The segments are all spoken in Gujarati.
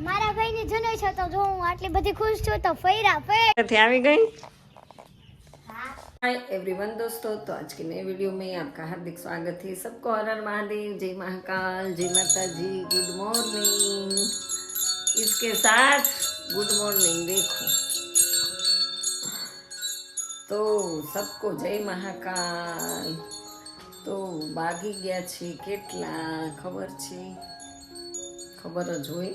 મારા ભાઈની જન્મ છે તો જો હું આટલી બધી ખુશ છું તો ફૈરા ફેર આવી ગઈ। हाय एवरीवन दोस्तों, तो आज की नई वीडियो में आपका हार्दिक स्वागत है। सबको हर हर महादेव, जय महाकाल, जय माता जी, गुड मॉर्निंग। इसके साथ गुड मॉर्निंग देखो तो सबको जय महाकाल। तो बागी गया छे केटला खबर छे, खबर ज होय।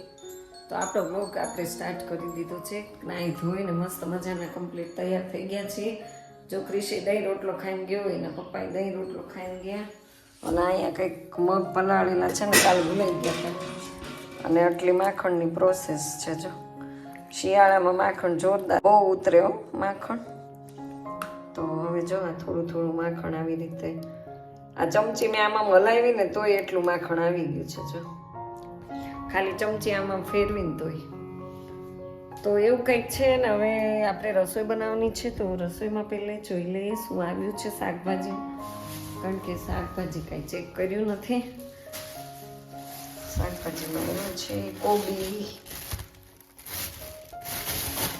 तो आपणो ब्लॉग आपणे स्टार्ट करी दीधो छे। नाई धोईने मस्त मजाना कम्प्लीट तैयार थई गया छे। जो क्रिशे दही रोटलो खाઈને गयो, एना पप्पाए दही रोटलो खाઈને गया। અને અહીંયા કંઈક મગ પલાળેલા છે ને, કાલ ભૂલાઈ ગયા હતા। અને આટલી માખણની પ્રોસેસ છે। જો શિયાળામાં માખણ જોરદાર બહુ ઉતરે હો માખણ। તો હવે જો આ થોડું થોડું માખણ આવી રીતે આ ચમચી મેં આમાં હલાવી ને તોય એટલું માખણ આવી ગયું છે। જો ખાલી ચમચી આમાં ફેરવીને તોય તો એવું કંઈક છે ને। હવે આપણે રસોઈ બનાવવાની છે, તો રસોઈમાં પહેલે જોઈ લઈએ શું આવ્યું છે શાકભાજી, કારણ કે શાકભાજી કાંઈ ચેક કર્યું નથી। શાકભાજીમાં આવ્યું છે કોબી,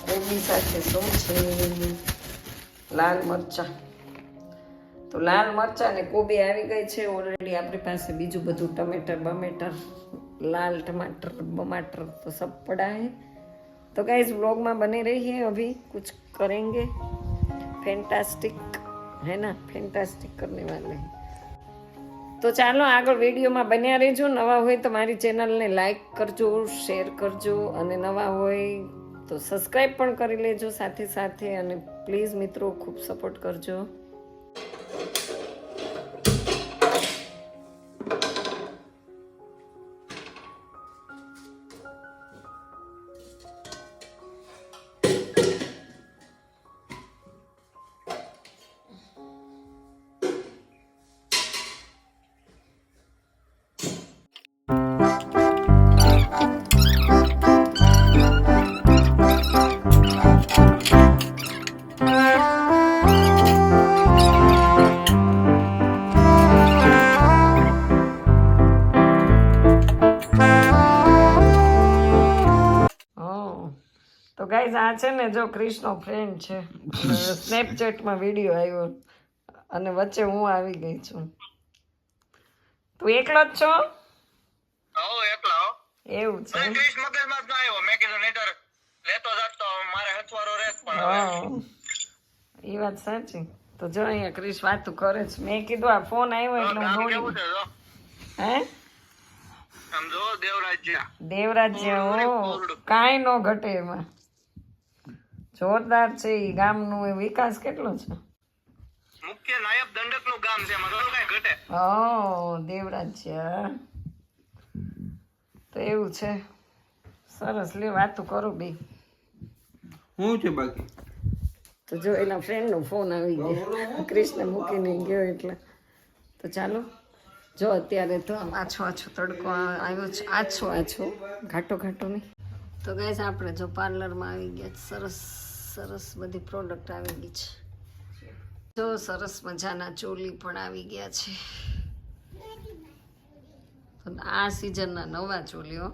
કોબી સાથે શું છે લાલ મરચાં। તો લાલ મરચાં ને કોબી આવી ગઈ છે ઓલરેડી। આપણી પાસે બીજું બધું ટમેટર બમેટર लाल टमाटर बमाटर तो सब पड़ा है। तो गाइस व्लॉग में बने रहिए, अभी कुछ करेंगे फैंटास्टिक, है ना, फैंटास्टिक करने वाले हैं। तो चलो आगे वीडियो में बन्या रहो। नवा होय तो मारी चैनल ने लाइक करजो, शेर करजो, अने नवा होय तो सब्सक्राइब पण करी लेजो साथे साथे। अने प्लीज मित्रों खूब सपोर्ट करजो। તો ગાઈઝ આ છે ને જો ક્રિશનો ફ્રેન્ડ છે, સ્નેપચેટમાં વિડીયો આવ્યો અને વચ્ચે હું આવી ગઈ છું। તું એકલો જ છો? હો એકલો એવું છે? ક્રિશ મગજમાં જ ન આવ્યો, મેં કીધું નહીતર લેતો જાત તો મારે હથવારો રહેત। પણ હા એ વાત સાચી। તો જો અહીંયા ક્રિશ વાતું કરે છે, મેં કીધું આ ફોન આવ્યો એટલે હું કેવું દોડી। છે જો હે સમજો દેવરાજ્ય દેવરાજ્ય હો, કાંઈ નો ઘટે એમાં, જોરદાર છે ઈ ગામનું। એ વિકાસ કેટલો છે? મુખ્ય નાયબ દંડકનું ગામ છે, એમાં થોડું કઈ ઘટે। ઓ દેવરાજ્ય, તો એવું છે। સરસ, લે વાતું કરો બે। શું છે બાકી? તો જો એના ફ્રેન્ડનો ફોન આવી ગયો, કૃષ્ણ મૂકીને ગયો એટલે। તો ચાલો જો અત્યારે તો આમ આછો આછો તડકો આવ્યો છે, આછો આછો, ઘાટો ઘાટો નહીં। તો ગાઈસ આપણે જો પાર્લરમાં આવી ગયા, સરસ સરસ બધી પ્રોડક્ટ આવી ગઈ છે। જો સરસ મજાના ચોલી પણ આવી ગયા છે। તો આ સિઝનના નવા ચોલીઓ।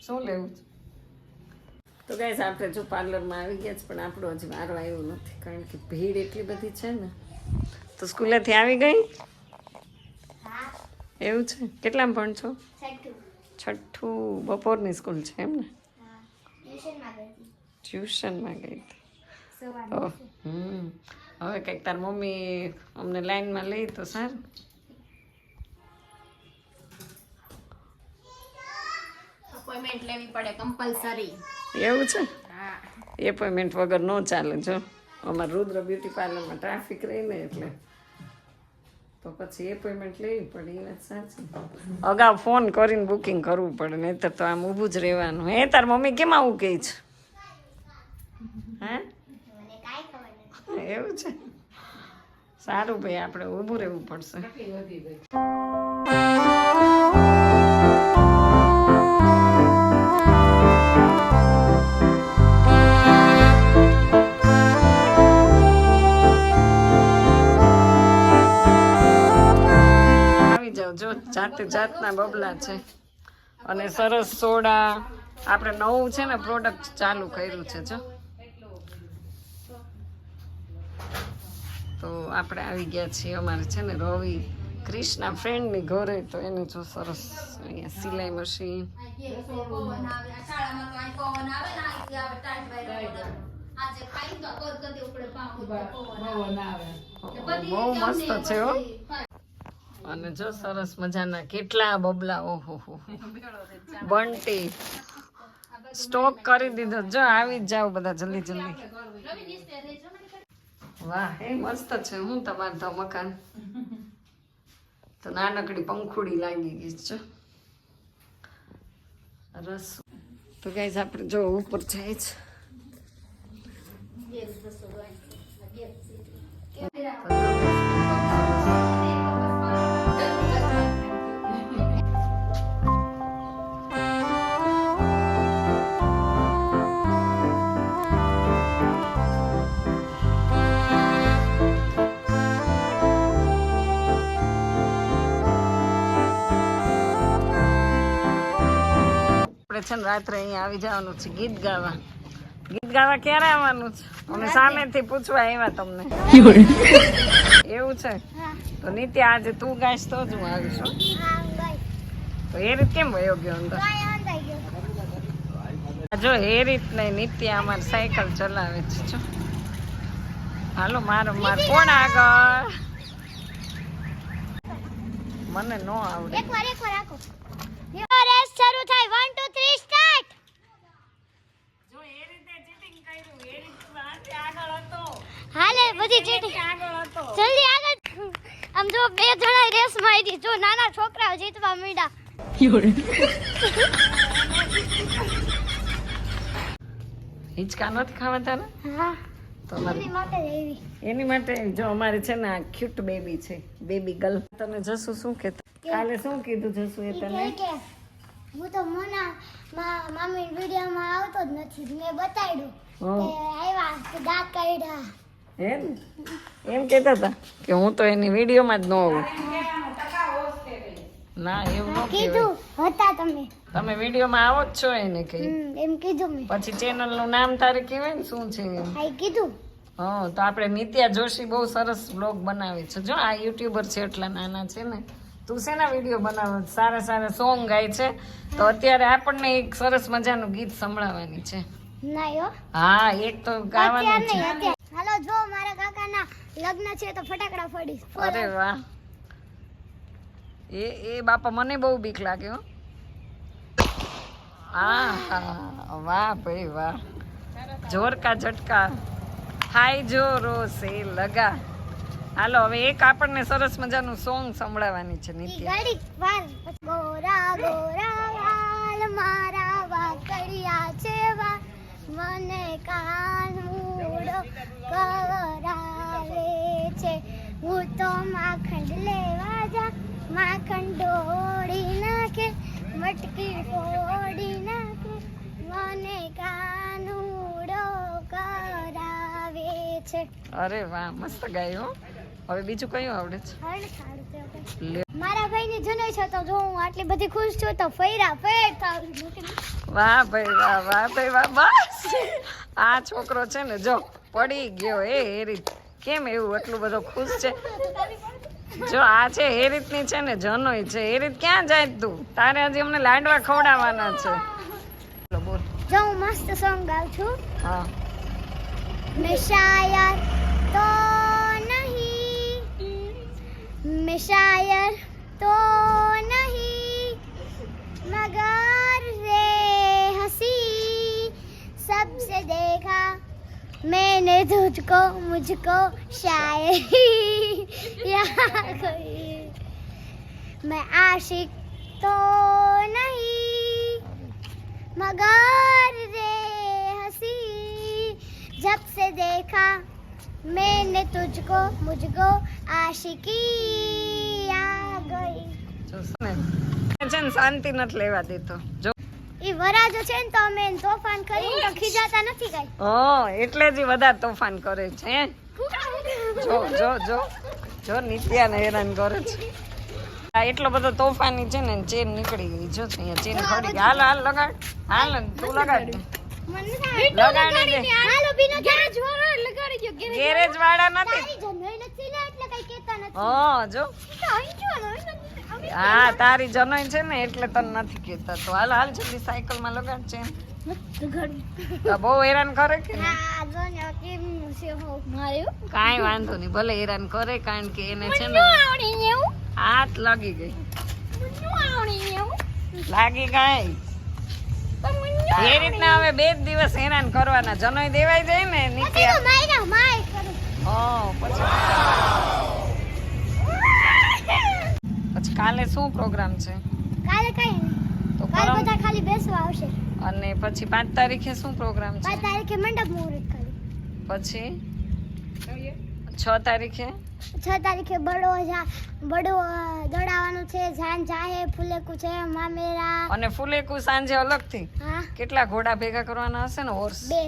શું લેવું છે? તો ગાઈસ આપણે જો પાર્લરમાં આવી ગયા છે, પણ આપણો હજી વારો આવ્યો નથી, કારણ કે ભીડ એટલી બધી છે ને। તો સ્કૂલેથી આવી ગઈ? એવું છે? કેટલામાં ભણશો? છઠ્ઠું। બપોરની સ્કૂલ છે એમ ને? ટ્યુશનમાં ગઈ હતી। હવે કંઈક તાર મમ્મી અમને લાઈનમાં લઈ તો સારું. અપોઇન્ટમેન્ટ લેવી પડે કમ્પલસરી. એવું છે? હા. એપોઇન્ટમેન્ટ વગર ન ચાલે. જો અમારે રુદ્ર બ્યુટી પાર્લરમાં ટ્રાફિક રહીને એટલે તો પછી એપોઇન્ટમેન્ટ લેવી પડે. એ વાત સાચી. અગાઉ ફોન કરીને બુકિંગ કરવું પડે, નહીંતર તો આમ ઊભું જ રહેવાનું. હે તાર મમ્મી કેમ આવું કહે છે? હે એવું છે? સારું ભાઈ, આપણે ઊભું રહેવું પડશે. આવી જાઓ, જો જાતે જાતના બબલા છે અને સરસ સોડા. આપણે નવું છે ને પ્રોડક્ટ ચાલુ કર્યું છે. જો તો આપણે આવી ગયા છીએ. અમારે છે ને રવિ ક્રિષ્ના ફ્રેન્ડની ઘરે, તો એને જો સરસ અહીંયા સિલાઈ મશીન. બહુ મસ્ત છે હો. અને જો સરસ મજાના કેટલા બબલા. ઓહો હો, બંટી સ્ટોક કરી દીધો. જો આવી જ જાવ બધા જલ્દી જલ્દી. વાહ, એ મસ્ત છે. હું તમારે તો મકાન તો નાનકડી પંખુડી લાગી ગઈ છે. રસ તો ગાઈસ આપણે જો ઉપર જાય છે. છે ને રાત્રે અહીંયા આવી જવાનું છે ગીત ગાવા. ગીત ગાવા ક્યારે આવવાનું છે? અમે સામેથી પૂછવા આવ્યા તમને. એવું છે? તો નિત્યા આજે તું ગાઈશ તો જ હું આવીશ. તો એ રીત કેમ વયો ગયો અંદર? જો એ રીત નહીં, નિત્યા અમારી સાયકલ ચલાવે છે. જો હાલો મારો કોણ આગળ? મને નો આવડે. એકવાર આખો રેસ શરૂ થાય. 1 2 3 સ્ટાર્ટ. જો એ રીતે ચીટિંગ કર્યું, એ રીતે આગળ હતો. હાલે બધી ચીટી આગળ હતો. જલ્દી આગળ. આમ જો બે જણા રેસ માં આવી. જો નાના છોકરાઓ જીતવા માંડ્યા. હિંચકા નથી ખાવા તારે? હા, તો અમારે એની માટે જ આવી. એની માટે જો અમારે છે ને આ ક્યુટ બેબી છે, બેબી ગર્લ. તને જસુ શું કહેતા? કાલે શું કીધું જસુ એ તને? કે હું તો મામી વિડીયોમાં આવતો જ નથી. મેં બતાડ્યું કે આવ્યા કે દાંત કાઢ્યા. હે ને? એમ કહેતા હતા કે હું તો એની વિડીયોમાં જ ન આવું. ના એવું ન કીધું કહેવાય. હતા તમે. તમે વિડીયોમાં આવો જ છો એને કહી. એમ કીધું મેં. પછી ચેનલનું નામ તારે કહેવાય ને શું છે એમ. હા, કીધું. હા, તો આપણે નિત્યા જોશી બહુ સરસ બ્લોગ બનાવે છે. જો આ યુટ્યુબર છે, એટલા નાના છે ને. તું શેના વિડીયો બનાવે? સારા સારા સોંગ ગાય છે. તો અત્યારે આપણને એક સરસ મજાનું ગીત સંભળાવવાની છે. ના યો. હા, એક તો ગાવાનું છે. હાલો, જો મારા કાકાના લગ્ન છે તો ફટાકડા ફોડીશ. અરે વાહ, એ બાપા મને બહુ બીક લાગે હો. હા, વાહ ભાઈ વાહ. જોર કા ઝટકા હાય જોરો સે લગા. હાલો હવે એક આપણને સરસ મજાનું સોંગ સંભળાવવાની છે નિત્યા. ગાડી વાર. ગોરા ગોરા વાલ મારા વાકડિયા છે વા, મને કાન મૂડો કરાવે છે. હું તો માખણ લેવા જા, માખણ ઢોળી નાખે, મટકી ફોડી નાખે, મને કાનુડો કરાવે છે. અરે વાહ, મસ્ત ગાયું. હવે બીજું કયું આવડે છે? મારા ભાઈની જનોઈ છે તો જો હું આટલી બધી ખુશ છું તો ફેરા ફેર થાવ. વાહ ભાઈ વાહ, વાહ ભાઈ વાહ. બસ આ છોકરો છે ને જો પડી ગયો. એ રીત કેમ એવું એટલું બધો ખુશ છે? જો આ છે એ રીતની છે ને જનોઈ છે. એ રીત ક્યાં જાય તું? તારે હજી અમને લાડવા ખવડાવવાના છે. બોલ. જો હું મસ્ત સોંગ ગાઉં છું. હા. मैं शायर तो शायर तो नहीं मगर रे हंसी सबसे देखा मैंने तुझको मुझको शायरी यहाँ गई मैं आशिक तो नहीं मगर रे हंसी जब से देखा मैंने तुझको मुझको आशिकी आ गई છે ને શાંતિ નથી લેવા દેતો જો ઈ વરાજો છે ને તો અમે તોફાન કરીને તો ખીજાતા નથી કઈ એટલે જ ઈ વધારે તોફાન કરે છે હે? જો જો જો જો નિત્યાને હેરાન કરે છે આ એટલો બધો તોફાની છે ને ચેન નીકળી ગઈ જો અહીંયા ચેન ખડી ગઈ હાલ હાલ લગાડ હાલ તું લગાડ લગાડી દે હાલો બીનો ગેરેજ વાળો લગાડી ગયો ગેરેજ વાળા નથી તારી જનોઈ નથી ને એટલે કઈ કહેતા નથી જો તો અહીં જો હા તારી જનોઈ છે ને એટલે તને નથી કહેતા તો હાલ હાલ જલ્દી સાયકલ માં લગાડ ચેન તો બહુ હેરાન કરે કે હા જો ને કેમ છે હો માર્યું કાંઈ વાંધો નહીં ભલે હેરાન કરે કારણ કે એને છે ને આવડી એવું હાથ લાગી ગઈ આવડી એવું લાગી ગઈ એ રીતના હવે 2 દિવસ હેરાન કરવાના જનોઈ દેવાઈ જાય ને પછી નિત્યા તો માયરા માય કરે પછી કાલે શું પ્રોગ્રામ છે કાલે કઈ નહીં તો કાલે પરમ બધા ખાલી બેસવા આવશે અને પછી 5 તારીખે શું પ્રોગ્રામ છે 5 તારીખે મંડપ મુહૂર્ત ખાલી પછી 6 તારીખે 6 તારીખે બડો દોડાવવાનું છે જાન જાહે ફુલેકું છે મામેરા અને ફૂલેકુ સાંજે અલગથી હા કેટલા ઘોડા ભેગા કરવાના હશે ને હોર્સ 2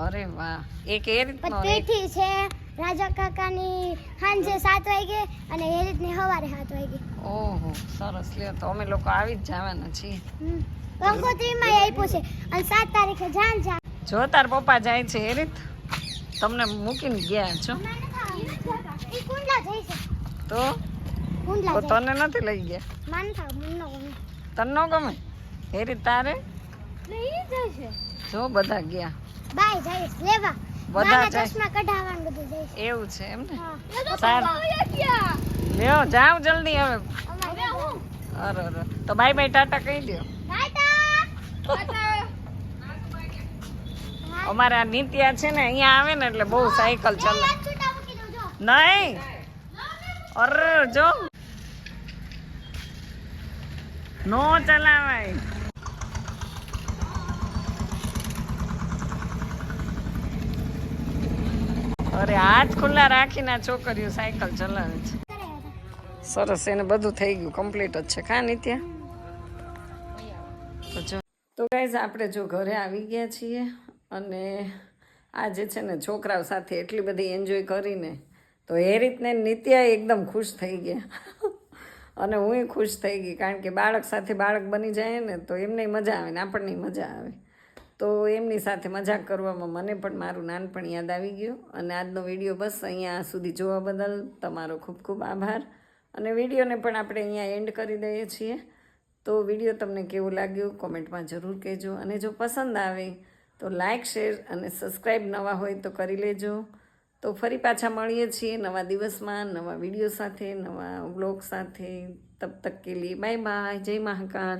અરે વાહ એક એ રીતનો પછી પીઠી છે રાજા કાકાની સાંજે 7 વાગે અને એ રીતની સવારે 7 વાગે ઓહો સરસ લ્યો તો અમે લોકો આવી જ જવાના છીએ કંકોત્રીમાં આપ્યું છે અને 7 તારીખે જાન જા જો તાર પપ્પા જાય છે એ રીત તમને મૂકીને ગયા છો ઈ કુંડલા જઈ છે તો કુંડલા તો જાય તને નથી લઈ ગયા માન થાવ મનનો ગમે તને ન ગમે એ રીત તારે લઈ જાય છે જો બધા ગયા બાય જાય લેવા બધા મારા જાય. ચશ્મા કઢાવવાનું બધું જાય છે એવું છે એમ ને હા સારું. લ્યો જાવ જલ્દી હવે હવે હું અરે તો બાય બાય ટાટા કહી દો અમારા નિત્યા છે ને અહીંયા આવે ને એટલે બહુ સાયકલ ચલાવે નહીં અરે જો નો ચલાવાય અરે હાથ ખુલ્લા રાખીને આ છોકરીઓ સાયકલ ચલાવે છે સરસ એને બધું થઈ ગયું કમ્પ્લીટ જ છે કા નિત્યા તો ગાઈઝ આપણે જો ઘરે આવી ગયા છીએ અને આજે છે ને છોકરાઓ સાથે એટલી બધી એન્જોય કરીને તો એ રીતને નિત્યા એકદમ ખુશ થઈ ગયા અને હું ખુશ થઈ ગઈ કારણ કે બાળક સાથે બાળક બની જાય ને તો એમને મજા આવે ને આપણને મજા આવે તો એમની સાથે મજાક કરવામાં મને પણ મારું નાનપણ યાદ આવી ગયું અને આજનો વિડીયો બસ અહીંયા સુધી જોવા બદલ તમારો ખૂબ ખૂબ આભાર અને વિડીયોને પણ આપણે અહીંયા એન્ડ કરી દઈએ છીએ તો વિડીયો તમને કેવું લાગ્યું કોમેન્ટમાં જરૂર કહેજો અને જો પસંદ આવે તો લાઇક શેર અને સબસ્ક્રાઈબ નવા હોય તો કરી લેજો તો ફરી પાછા મળીએ છીએ નવા દિવસમાં નવા વિડીયો સાથે નવા વ્લોગ સાથે તબ તક કે લીએ બાય બાય જય મહાકાલ